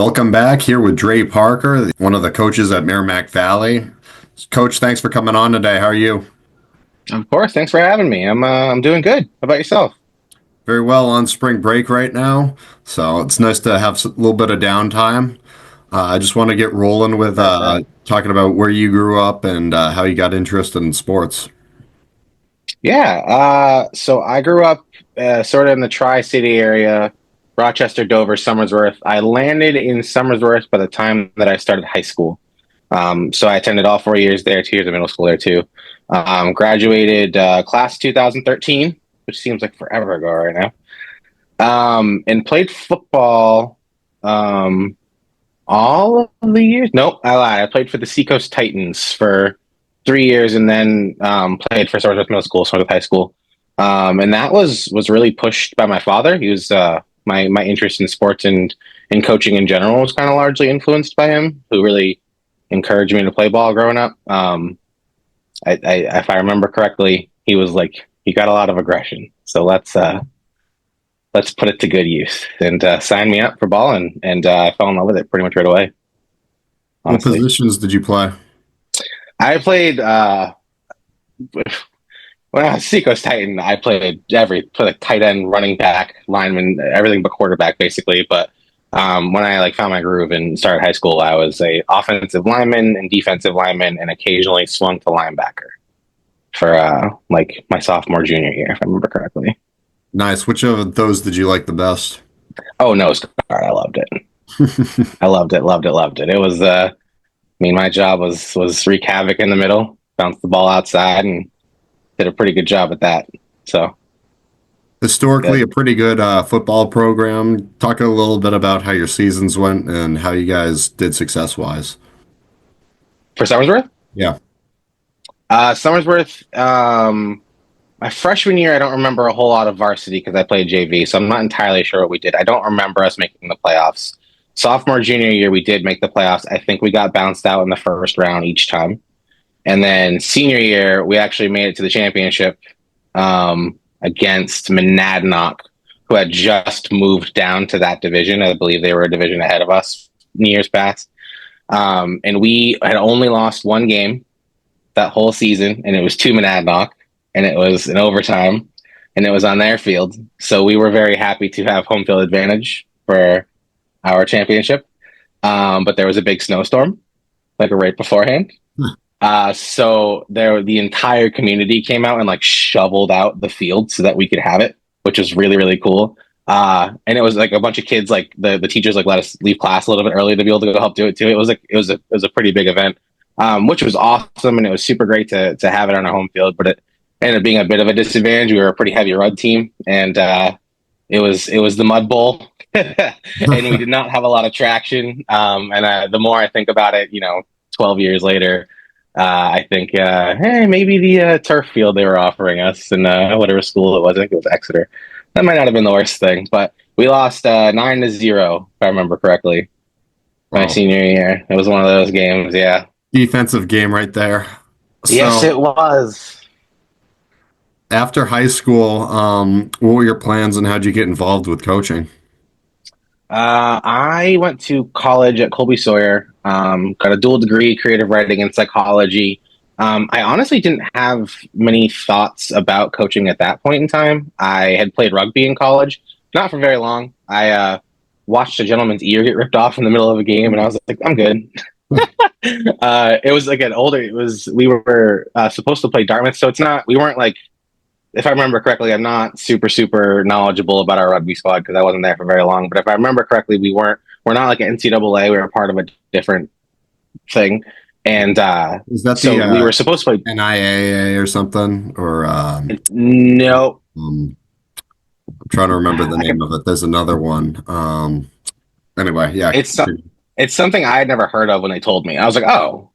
Welcome back here with Dre Parker, one of the coaches at Merrimack Valley. Coach, thanks for coming on today. How are you? Of course. Thanks for having me. I'm doing good. How about yourself? Very well on spring break right now, so it's nice to have a little bit of downtime. I just want to get rolling with Perfect. talking about where you grew up and how you got interested in sports. Yeah. So I grew up sort of in the Tri-City area, Rochester, Dover, Somersworth. I landed in Somersworth by the time that I started high school. So I attended all 4 years there, 2 years of middle school there too. Graduated class 2013, which seems like forever ago right now. And played football all of the years. Nope, I lied. I played for the Seacoast Titans for 3 years, and then played for Somersworth Middle School, Somersworth High School. And that was really pushed by my father. He was my interest in sports and coaching in general was kind of largely influenced by him, who really encouraged me to play ball growing up. If I remember correctly, he was like he got a lot of aggression. So let's put it to good use and sign me up for ball, and I fell in love with it pretty much right away. What Honestly, positions did you play? I played when I was Seacoast Titan. I played like tight end, running back, lineman, everything but quarterback, basically. But when I like found my groove and started high school, I was a offensive lineman and defensive lineman, and occasionally swung to linebacker for like my sophomore junior year, if I remember correctly. Nice. Which of those did you like the best? Oh, nose guard, I loved it. I loved it, loved it, loved it. It was my job was wreak havoc in the middle, bounce the ball outside, and did a pretty good job at that. So Historically, good. a pretty good football program. Talk a little bit about how your seasons went and how you guys did success-wise. For Somersworth, Yeah. Somersworth, my freshman year, I don't remember a whole lot of varsity because I played JV, so I'm not entirely sure what we did. I don't remember us making the playoffs. Sophomore, junior year, we did make the playoffs. I think we got bounced out in the first round each time. And then senior year, we actually made it to the championship against Monadnock, who had just moved down to that division. I believe they were a division ahead of us in years past. And we had only lost one game that whole season, and it was to Monadnock, and it was in overtime, and it was on their field. So we were very happy to have home field advantage for our championship. But there was a big snowstorm, like right beforehand. So the entire community came out and like shoveled out the field so that we could have it, which was really, really cool. And it was like a bunch of kids, like the teachers like let us leave class a little bit early to be able to go help do it too. It was like it was a pretty big event, which was awesome, and it was super great to have it on our home field. But it ended up being a bit of a disadvantage. We were a pretty heavy rud team, and it was the Mud Bowl, and we did not have a lot of traction. And the more I think about it, 12 years later. I think, hey, maybe the turf field they were offering us in whatever school it was. I think it was Exeter. That might not have been the worst thing, but we lost 9-0, if I remember correctly, my Well, senior year. It was one of those games, yeah. defensive game right there. Yes, So it was. after high school, what were your plans and how'd you get involved with coaching? I went to college at Colby Sawyer, got a dual degree, creative writing and psychology. I honestly didn't have many thoughts about coaching at that point in time. I had played rugby in college, not for very long. I watched a gentleman's ear get ripped off in the middle of a game, and I was like, I'm good. It was like an older. It was we were supposed to play Dartmouth, so we weren't like if I remember correctly, I'm not super knowledgeable about our rugby squad because I wasn't there for very long. But if I remember correctly, we're not like an NCAA. We were part of a different thing, and Is that the so we were supposed to play. NIAA or something? Or No, I'm trying to remember the I name can, of it. There's another one. Anyway, yeah. it's something I had never heard of when they told me. I was like, oh,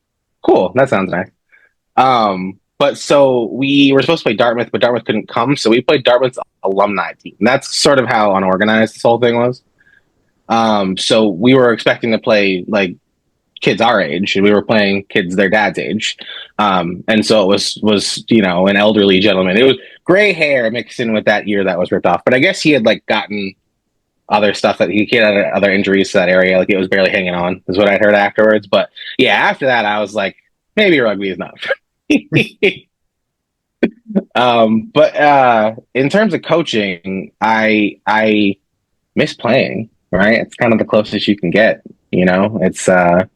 cool, that sounds nice. But so we were supposed to play Dartmouth, but Dartmouth couldn't come, so we played Dartmouth's alumni team. And that's sort of how unorganized this whole thing was. So we were expecting to play like kids our age, and we were playing kids their dad's age. And so it was an elderly gentleman. It was gray hair mixed in with that ear that was ripped off. But I guess he had like gotten other stuff that he had other injuries to that area. Like it was barely hanging on, is what I heard afterwards. But yeah, after that, I was like, maybe rugby is not for me. But in terms of coaching, I miss playing. Right, it's kind of the closest you can get. It's I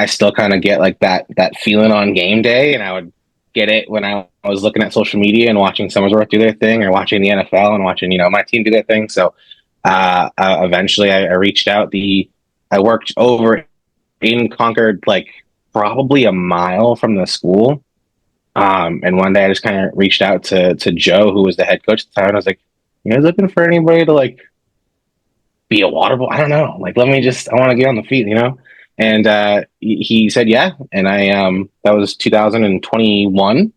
still kind of get like that feeling on game day, and I would get it when I was looking at social media and watching Somersworth do their thing, or watching the NFL and watching my team do their thing. So eventually, I reached out. I worked over in Concord, like probably a mile from the school. And one day I just kind of reached out to Joe, who was the head coach at the time. And I was like, "You guys looking for anybody to like be a water boy? I don't know. Like, I want to get on the feet. And he said, yeah. And that was 2021.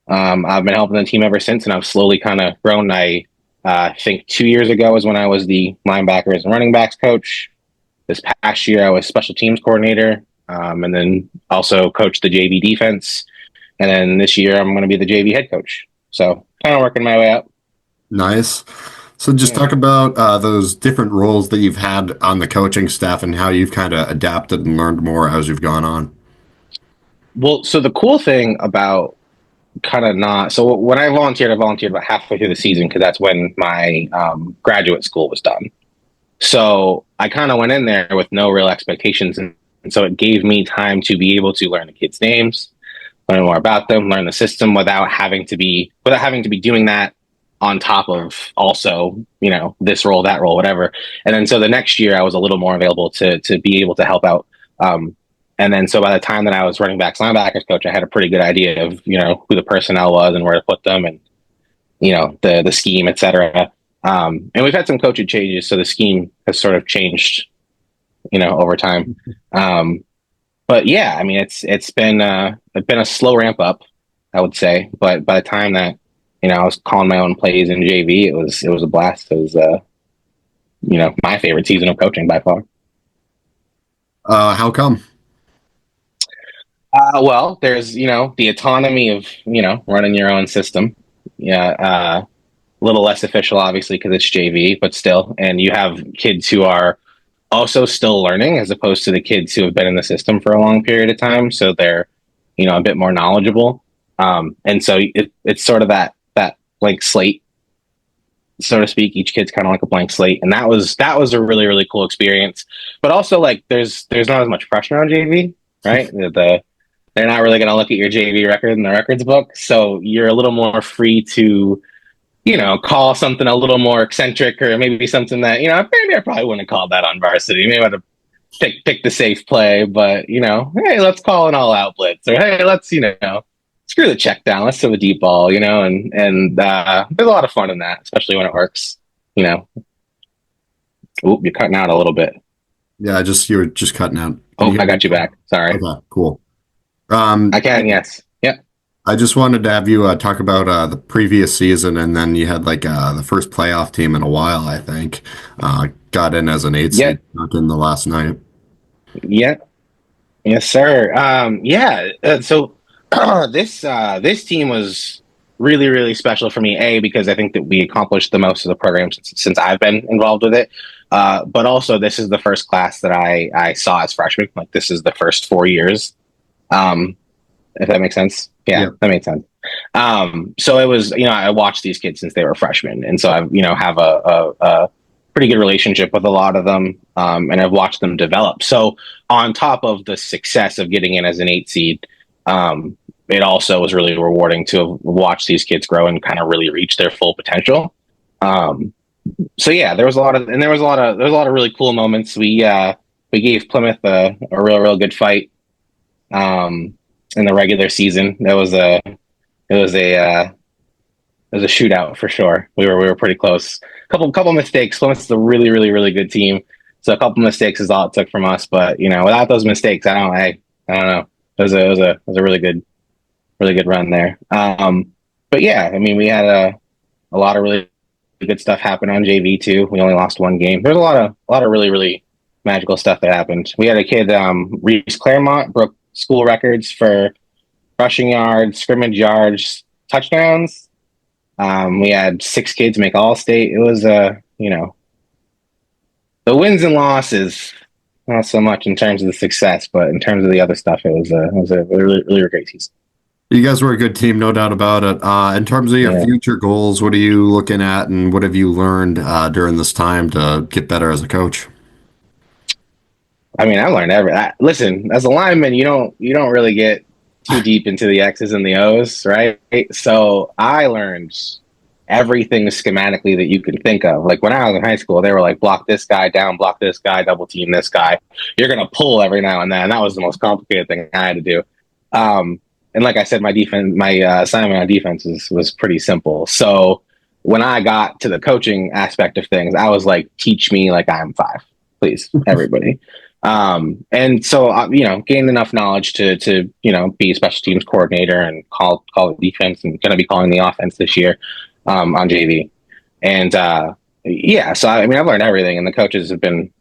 I've been helping the team ever since, and I've slowly kind of grown. I think 2 years ago was when I was the linebackers and running backs coach. This past year, I was special teams coordinator, and then also coached the JV defense. And then this year, I'm going to be the JV head coach. So kind of working my way up. Nice. So just Yeah. talk about those different roles that you've had on the coaching staff and how you've kind of adapted and learned more as you've gone on. Well, so the cool thing about kind of not so when I volunteered about halfway through the season because that's when my graduate school was done. So I kind of went in there with no real expectations, and so it gave me time to be able to learn the kids' names, learn more about them, learn the system without having to be doing that on top of also this role, that role, whatever. And then so the next year I was a little more available to be able to help out. And then so by the time that I was running backs linebackers coach, I had a pretty good idea of who the personnel was and where to put them, and the scheme, etc. And we've had some coaching changes, so the scheme has sort of changed over time. But yeah, I mean it's been a slow ramp up, I would say. But by the time that I was calling my own plays in JV, it was a blast. It was my favorite season of coaching by far. How come? Well, there's the autonomy of running your own system. Yeah, a little less official, obviously, because it's JV, but still. And you have kids who are also still learning, as opposed to the kids who have been in the system for a long period of time. So they're a bit more knowledgeable. And so it's sort of that blank slate, so to speak. Each kid's kind of like a blank slate, and that was a really really cool experience. But also, like, there's not as much pressure on JV, right? They're not really going to look at your JV record in the records book, so you're a little more free to call something a little more eccentric, or maybe something that maybe I probably wouldn't have called that on varsity. Maybe I'd have pick the safe play, but hey, let's call an all out blitz, or hey, let's screw the check down, let's throw the deep ball, and there's a lot of fun in that, especially when it works. Oop, you're cutting out a little bit. Yeah, you were just cutting out. Can Oh, you I hear me? got you back. Sorry. Okay, cool. I can. Yes. Yep. I just wanted to have you talk about the previous season, and then you had like the first playoff team in a while, I think. Got in as an eight seed, Yep. knocked in the last night. Yep. Yes, sir. Yeah. So this team was really really special for me. Because I think that we accomplished the most of the program since I've been involved with it. But also, this is the first class that I saw as freshman. Like, this is the first 4 years. If that makes sense. Yeah, Yeah. that makes sense. So it was, I watched these kids since they were freshmen, and so I, have a pretty good relationship with a lot of them, and I've watched them develop. So on top of the success of getting in as an 8 seed, it also was really rewarding to watch these kids grow and kind of really reach their full potential. So yeah, there was a lot of really cool moments. We gave Plymouth a real good fight. In the regular season, it was a shootout for sure. We were pretty close. Couple mistakes. Plymouth's a really really really good team, so a couple mistakes is all it took from us. But without those mistakes, I don't know. It was a really good run there. But yeah, I mean, we had a lot of really good stuff happen on JV too. We only lost one game. There's a lot of really really magical stuff that happened. We had a kid, Reese Claremont, broke school records for rushing yards, scrimmage yards, touchdowns. We had 6 kids make all state. It was the wins and losses, not so much in terms of the success, but in terms of the other stuff, it was a really, really great season. You guys were a good team, no doubt about it. In terms of your Yeah. future goals, what are you looking at, and what have you learned during this time to get better as a coach? I mean, I learned listen, as a lineman, you don't really get too deep into the X's and the O's, right? So I learned everything schematically that you can think of. Like when I was in high school, they were like, block this guy down, block this guy, double team this guy. You're gonna pull every now and then. That was the most complicated thing I had to do. And like I said, my assignment on defense was pretty simple. So when I got to the coaching aspect of things, I was like, teach me like I'm five, please, everybody. And so gained enough knowledge to be a special teams coordinator and call the defense, and going to be calling the offense this year on JV. And yeah, so I mean, I've learned everything, and the coaches have been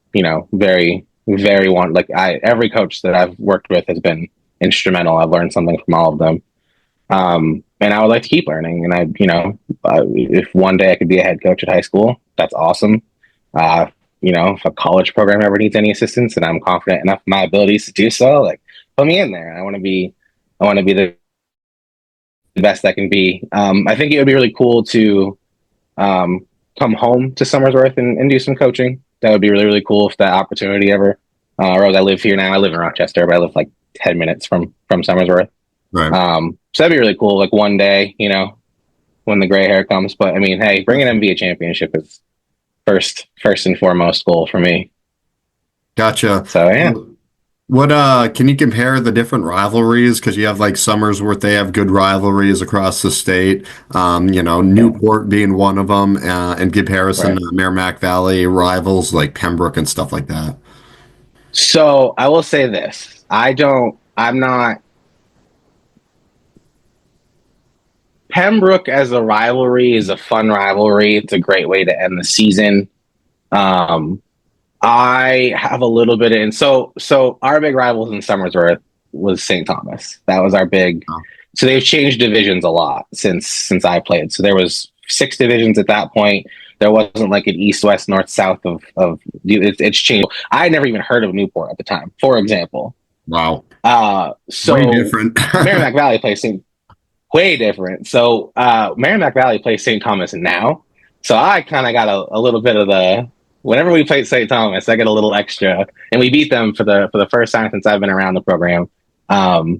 very, very every coach that I've worked with has been instrumental. I've learned something from all of them. And I would like to keep learning. And if one day I could be a head coach at high school, that's awesome. If a college program ever needs any assistance and I'm confident enough in my abilities to do so, like put me in there. I want to be the best I can be. I think it would be really cool to come home to Somersworth and do some coaching. That would be really, really cool if that opportunity ever arose. I live here now. I live in Rochester, but I live like 10 minutes from Somersworth. Right. So that'd be really cool. Like one day, when the gray hair comes. But I mean, hey, bringing an NBA championship is first and foremost goal for me. Gotcha. So yeah. What can you compare the different rivalries? Because you have like Somersworth, they have good rivalries across the state. Newport being one of them, in comparison Right. to Merrimack Valley rivals like Pembroke and stuff like that. So I will say this. I'm not Pembroke as a rivalry is a fun rivalry. It's a great way to end the season. I have a little bit in so our big rivals in Somersworth was St. Thomas. That was our big. Oh, So they've changed divisions a lot since I played. So there was 6 divisions at that point. There wasn't like an east, west, north, south of it's changed. I had never even heard of Newport at the time, for example. wow. So Way different. Merrimack Valley plays way different. So Merrimack Valley plays St. Thomas now. So I kind of got a little bit of the whenever we played St. Thomas, I get a little extra, and we beat them for the first time since I've been around the program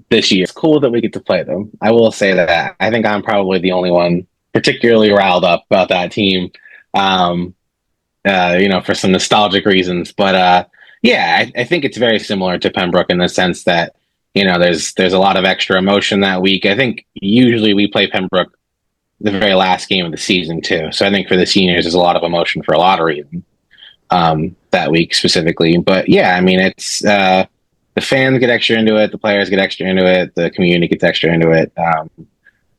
this year. It's cool that we get to play them. I will say that I think I'm probably the only one particularly riled up about that team. For some nostalgic reasons, but yeah, I think it's very similar to Pembroke in the sense that there's a lot of extra emotion that week. I think usually we play Pembroke the very last game of the season too. So I think for the seniors, there's a lot of emotion for a lot of reasons that week specifically. But yeah, I mean, it's the fans get extra into it, the players get extra into it, the community gets extra into it. A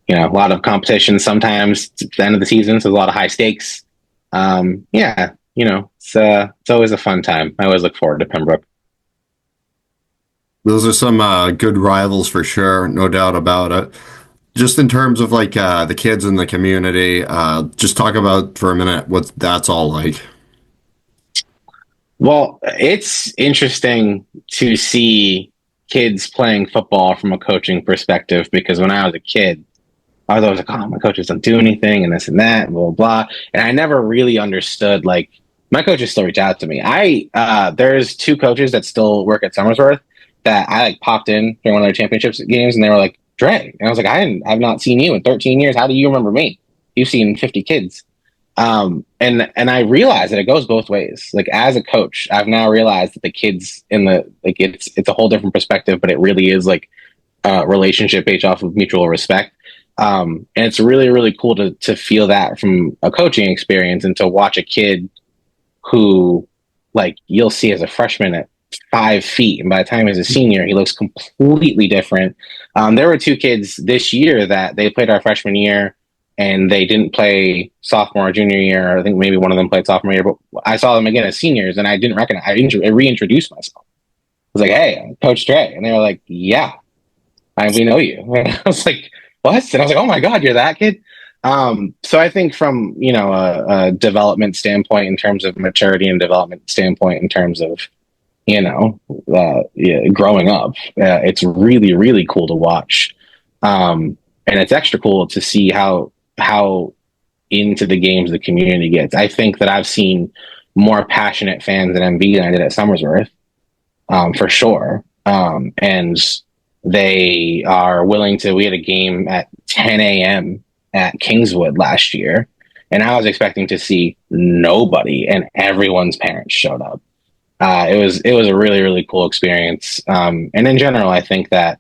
lot of competition sometimes at the end of the season, so there's a lot of high stakes. Yeah, it's always a fun time. I always look forward to Pembroke. Those are some good rivals for sure, no doubt about it. Just in terms of like the kids in the community, just talk about for a minute what that's all like. Well, it's interesting to see kids playing football from a coaching perspective because when I was a kid, I was always like, oh, my coaches don't do anything and this and that, and blah, blah, blah. And I never really understood, like, my coaches still reach out to me. There's 2 coaches that still work at Somersworth that I like popped in during one of their championships games and they were like, Dre. And I was like, I've not seen you in 13 years. How do you remember me? You've seen 50 kids. And I realized that it goes both ways. Like as a coach, I've now realized that the kids it's a whole different perspective, but it really is like a relationship based off of mutual respect. And it's really, really cool to feel that from a coaching experience and to watch a kid who like you'll see as a freshman at 5 feet. And by the time he's a senior, he looks completely different. There were 2 kids this year that they played our freshman year and they didn't play sophomore or junior year. I think maybe one of them played sophomore year, but I saw them again as seniors and I didn't recognize, I reintroduced myself. I was like, hey, I'm Coach Dre. And they were like, yeah, we know you. And I was like, what? And I was like, oh my God, you're that kid. So I think from a development standpoint, in terms of maturity and development standpoint, in terms of yeah, growing up, it's really really cool to watch, and it's extra cool to see how into the games the community gets. I think that I've seen more passionate fans at MB than I did at Somersworth, for sure. And they are willing to. We had a game at 10 a.m. at Kingswood last year, and I was expecting to see nobody, and everyone's parents showed up. It was a really really cool experience. And in general, I think that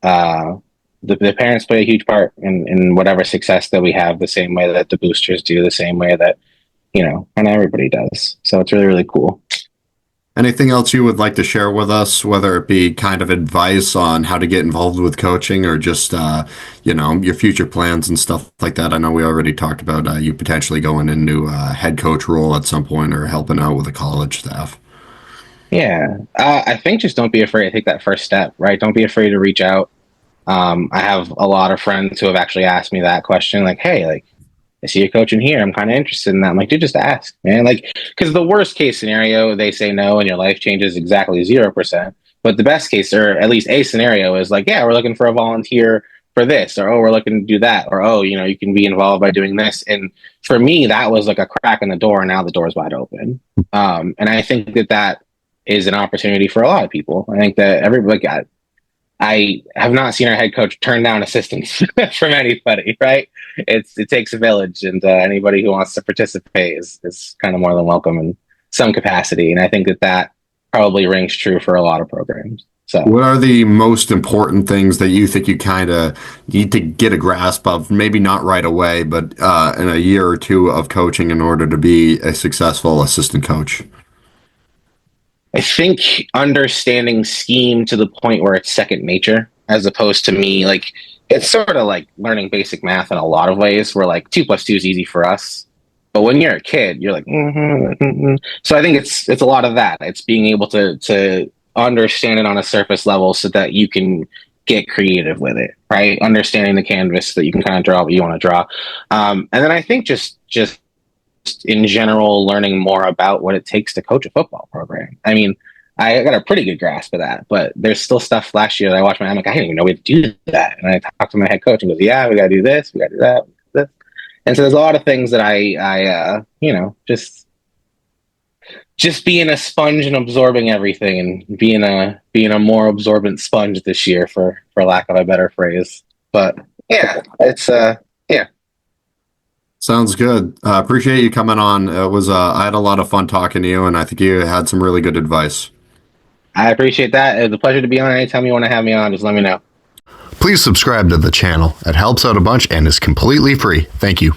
the parents play a huge part in whatever success that we have. The same way that the boosters do, the same way that kind of everybody does. So it's really really cool. Anything else you would like to share with us, whether it be kind of advice on how to get involved with coaching or just, your future plans and stuff like that? I know we already talked about you potentially going into a head coach role at some point or helping out with the college staff. Yeah, I think just don't be afraid to take that first step, right? Don't be afraid to reach out. I have a lot of friends who have actually asked me that question, like, "Hey, like, I see you coaching here. I'm kind of interested in that." I'm like, "Dude, just ask, man." Like, because the worst case scenario, they say no, and your life changes exactly 0%. But the best case, or at least a scenario, is like, "Yeah, we're looking for a volunteer for this," or "Oh, we're looking to do that," or "Oh, you can be involved by doing this." And for me, that was like a crack in the door, and now the door's wide open. And I think that is an opportunity for a lot of people. I think that everybody got. I have not seen our head coach turn down assistance from anybody, right? It takes a village, and anybody who wants to participate is kind of more than welcome in some capacity. And I think that probably rings true for a lot of programs. So, What are the most important things that you think you kind of need to get a grasp of? Maybe not right away, but in a year or two of coaching in order to be a successful assistant coach? I think understanding scheme to the point where it's second nature, as opposed to me, like it's sort of like learning basic math in a lot of ways, where like 2 plus 2 is easy for us, but when you're a kid, you're like, So I think it's a lot of that. It's being able to understand it on a surface level so that you can get creative with it, right? Understanding the canvas so that you can kind of draw what you want to draw, and then I think just in general, learning more about what it takes to coach a football program. I mean, I got a pretty good grasp of that, but there's still stuff last year that I watched I'm like, I didn't even know we had to do that. And I talked to my head coach and goes, "Yeah, we got to do this, we got to do that, this." And so there's a lot of things that just being a sponge and absorbing everything, and being a more absorbent sponge this year, for lack of a better phrase. But yeah, it's yeah. Sounds good. Appreciate you coming on. It was I had a lot of fun talking to you, and I think you had some really good advice. I appreciate that. It's a pleasure to be on. Anytime you want to have me on, just let me know. Please subscribe to the channel. It helps out a bunch and is completely free. Thank you.